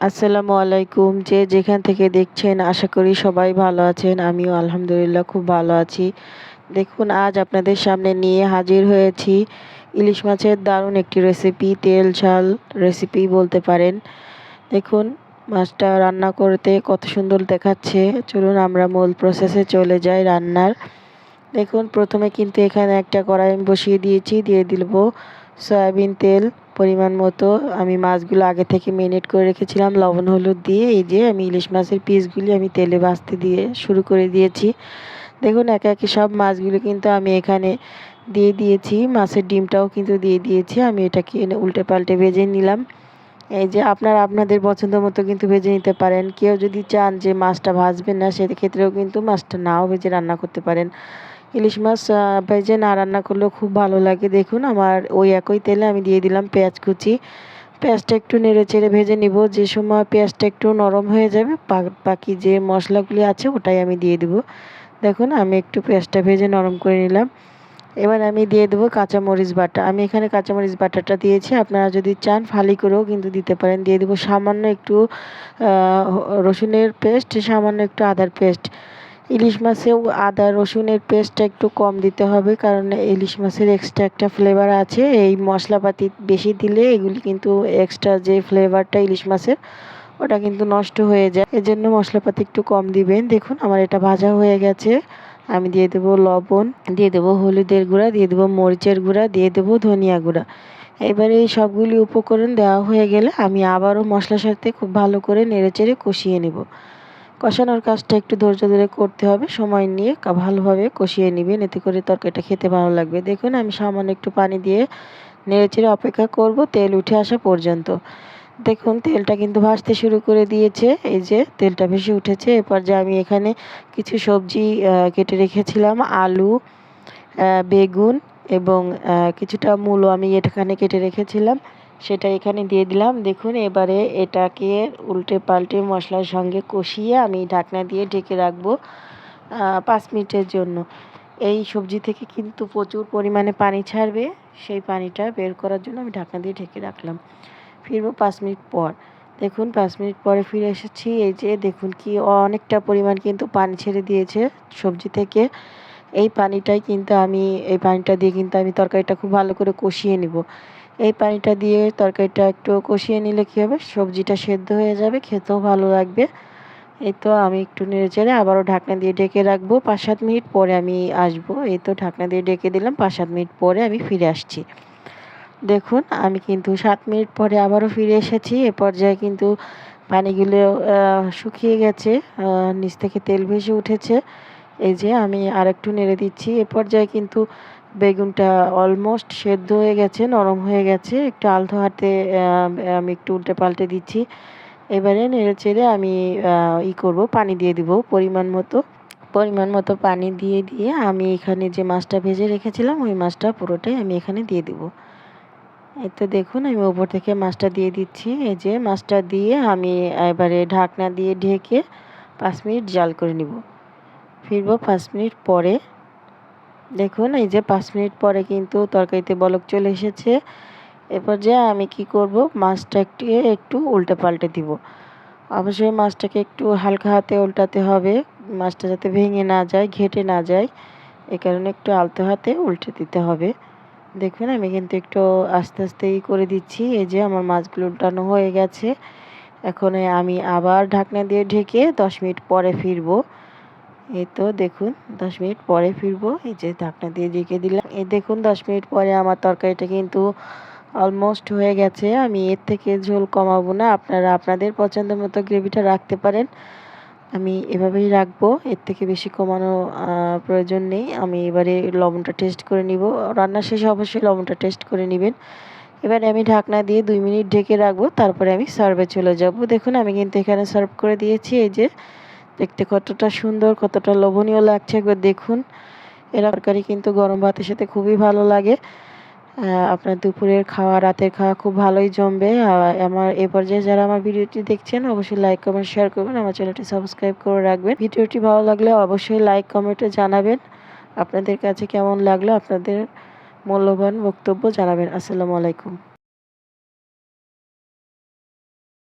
আসসালামু আলাইকুম। যে যেখান থেকে দেখছেন আশা করি সবাই ভালো আছেন। আমিও আলহামদুলিল্লাহ খুব ভালো আছি। দেখুন আজ আপনাদের সামনে নিয়ে হাজির হয়েছি ইলিশ মাছের দারুণ একটি রেসিপি, তেল ঝাল রেসিপি বলতে পারেন। দেখুন মাছটা রান্না করতে কত সুন্দর দেখাচ্ছে। চলুন আমরা মূল প্রসেসে চলে যাই রান্নার। দেখুন প্রথমে কিন্তু এখানে একটা কড়াই আমি বসিয়ে দিয়েছি, দিয়ে দিব সয়াবিন তেল পরিমাণ মতো। আমি মাছগুলো আগে থেকে মেরিনেট করে রেখেছিলাম লবণ হলুদ দিয়ে। এই যে আমি ইলিশ মাছের পিসগুলি আমি তেলে ভাজতে দিয়ে শুরু করে দিয়েছি। দেখুন একে একে সব মাছগুলো কিন্তু আমি এখানে দিয়ে দিয়েছি, মাছের ডিমটাও কিন্তু দিয়ে দিয়েছি। আমি এটাকে উল্টে পাল্টে ভেজে নিলাম। এই যে আপনারা আপনাদের পছন্দ মতো কিন্তু ভেজে নিতে পারেন। কেউ যদি চান যে মাছটা ভাজবেন না, সেক্ষেত্রেও কিন্তু মাছটা নাও ভেজে রান্না করতে পারেন। ইলিশ মাছ ভেজে না রান্না করলেও খুব ভালো লাগে। দেখুন আমার ওই একই তেলে আমি দিয়ে দিলাম পেঁয়াজ কুচি। পেঁয়াজটা একটু নেড়ে চেড়ে ভেজে নিব। যে সময় পেঁয়াজটা একটু নরম হয়ে যাবে, বাকি যে মশলাগুলি আছে ওটাই আমি দিয়ে দেবো। দেখুন আমি একটু পেঁয়াজটা ভেজে নরম করে নিলাম। এবার আমি দিয়ে দেবো কাঁচামরিচ বাটা। আমি এখানে কাঁচামরিচ বাটাটা দিয়েছি, আপনারা যদি চান ফালি করেও কিন্তু দিতে পারেন। দিয়ে দেবো সামান্য একটু রসুনের পেস্ট, সামান্য একটু আদার পেস্ট। ইলিশ মাছেও আদা রসুনের পেস্টটা একটু কম দিতে হবে, কারণ ইলিশ মাছের এক্সট্রা একটা ফ্লেভার আছে। এই মশলাপাতি বেশি দিলে এগুলি কিন্তু এক্সট্রা যে ফ্লেভারটা ইলিশ মাছের ওটা কিন্তু নষ্ট হয়ে যায়, এজন্য মশলাপাতি একটু কম দিবেন। দেখুন আমার এটা ভাজা হয়ে গেছে। আমি দিয়ে দেবো লবণ, দিয়ে দেবো হলুদের গুঁড়া, দিয়ে দেবো মরিচের গুঁড়া, দিয়ে দেবো ধনিয়া গুঁড়া। এবারে এই সবগুলি উপকরণ দেওয়া হয়ে গেলে আমি আবারও মশলার সাথে খুব ভালো করে নেড়েচেড়ে কষিয়ে নেব। কষানোর কাজটা একটু ধৈর্য ধরে করতে হবে, সময় নিয়ে ভালোভাবে কষিয়ে নেবেন, এতে করে তরকারিটা খেতে ভালো লাগবে। দেখুন আমি সামান্য একটু পানি দিয়ে নেড়েচেড়ে অপেক্ষা করব তেল উঠে আসা পর্যন্ত। দেখুন তেলটা কিন্তু ভাসতে শুরু করে দিয়েছে। এই যে তেলটা ভেসে উঠেছে। এরপর যে আমি এখানে কিছু সবজি কেটে রেখেছিলাম, আলু, বেগুন এবং কিছুটা মূলো আমি এখানে কেটে রেখেছিলাম, সেটা এখানে দিয়ে দিলাম। দেখুন এবারে এটাকে উল্টে পাল্টে মশলার সঙ্গে কষিয়ে আমি ঢাকনা দিয়ে ঢেকে রাখবো 5 মিনিটের জন্য। এই সবজি থেকে কিন্তু প্রচুর পরিমাণে পানি ছাড়বে, সেই পানিটা বের করার জন্য আমি ঢাকনা দিয়ে ঢেকে রাখলাম। ফিরবো 5 মিনিট পর। দেখুন 5 মিনিট পরে ফিরে এসেছি। এই যে দেখুন কি অনেকটা পরিমাণ কিন্তু পানি ছেড়ে দিয়েছে সবজি থেকে। এই পানিটা দিয়ে কিন্তু আমি তরকারিটা খুব ভালো করে কষিয়ে নিব। এই পানিটা দিয়ে তরকারিটা একটু কষিয়ে নিলে কী হবে, সবজিটা সেদ্ধ হয়ে যাবে, খেতেও ভালো লাগবে। এই তো আমি একটু নেড়েচেড়ে আবারও ঢাকনা দিয়ে ঢেকে রাখবো। 5-7 মিনিট পরে আমি আসবো। এই তো ঢাকনা দিয়ে ঢেকে দিলাম। 5-7 মিনিট পরে আমি ফিরে আসছি। দেখুন আমি কিন্তু 7 মিনিট পরে আবারও ফিরে এসেছি। এ পর্যায়ে কিন্তু পানিগুলো শুকিয়ে গেছে, নিচ থেকে তেল ভেসে উঠেছে। এই যে আমি আরেকটু নেড়ে দিচ্ছি। এ পর্যায়ে কিন্তু বেগুনটা অলমোস্ট সেদ্ধ হয়ে গেছে, নরম হয়ে গেছে। একটু আলতো হাতে আমি একটু উল্টে পাল্টে দিচ্ছি। এবারে নেড়েচেড়ে আমি পানি দিয়ে দিব পরিমাণ মতো। পরিমাণ মতো পানি দিয়ে আমি এখানে যে মাছটা ভেজে রেখেছিলাম ওই মাছটা পুরোটাই আমি এখানে দিয়ে দিব। এই তো দেখুন আমি উপর থেকে মাছটা দিয়ে দিচ্ছি। এই যে মাছটা দিয়ে আমি এবারে ঢাকনা দিয়ে ঢেকে 5 মিনিট জাল করে নিব। ফিরবো 5 মিনিট পরে। দেখুন এই যে 5 মিনিট পরে কিন্তু তরকারিতে বলক চলে এসেছে। এরপর যে আমি কি করব, মাছটাকে একটু উল্টে পাল্টে দিব। অবশ্যই মাছটাকে একটু হালকা হাতে উল্টাতে হবে, মাছটা যাতে ভেঙে না যায়, ঘেটে না যায়, এ কারণে একটু আলতো হাতে উল্টে দিতে হবে। দেখুন আমি কিন্তু একটু আস্তে আস্তেই করে দিচ্ছি। এই যে আমার মাছগুলো উল্টানো হয়ে গেছে। এখন আমি আবার ঢাকনা দিয়ে ঢেকে 10 মিনিট পরে ফিরবো। এই তো দেখুন 10 মিনিট পরে ফিরবো। এই যে ঢাকনা দিয়ে ঢেকে দিলাম। এই দেখুন 10 মিনিট পরে আমার তরকারিটা কিন্তু অলমোস্ট হয়ে গেছে। আমি এর থেকে ঝোল কমাবো না, আপনারা আপনাদের পছন্দ মতো গ্রেভিটা রাখতে পারেন। আমি এভাবেই রাখবো, এর থেকে বেশি কমানো প্রয়োজন নেই। আমি এবারে লবণটা টেস্ট করে নিব। রান্না শেষে অবশ্যই লবণটা টেস্ট করে নেবেন। এবারে আমি ঢাকনা দিয়ে 2 মিনিট ঢেকে রাখবো, তারপরে আমি সার্ভে চলে যাব। দেখুন আমি কিন্তু এখানে সার্ভ করে দিয়েছি। এই যে দেখতে কতটা সুন্দর, কতটা লোভনীয় লাগছে একবার দেখুন। এর তরকারি কিন্তু গরম ভাতের সাথে খুবই ভালো লাগে। আপনার দুপুরের খাওয়া, রাতের খাওয়া খুব ভালোই জমবে। আমার এ পর্যায়ে যারা আমার ভিডিওটি দেখছেন অবশ্যই লাইক, কমেন্ট, শেয়ার করবেন। আমার চ্যানেলটি সাবস্ক্রাইব করে রাখবেন। ভিডিওটি ভালো লাগলে অবশ্যই লাইক, কমেন্টে জানাবেন আপনাদের কাছে কেমন লাগলো, আপনাদের মূল্যবান বক্তব্য জানাবেন। আসসালামু আলাইকুম।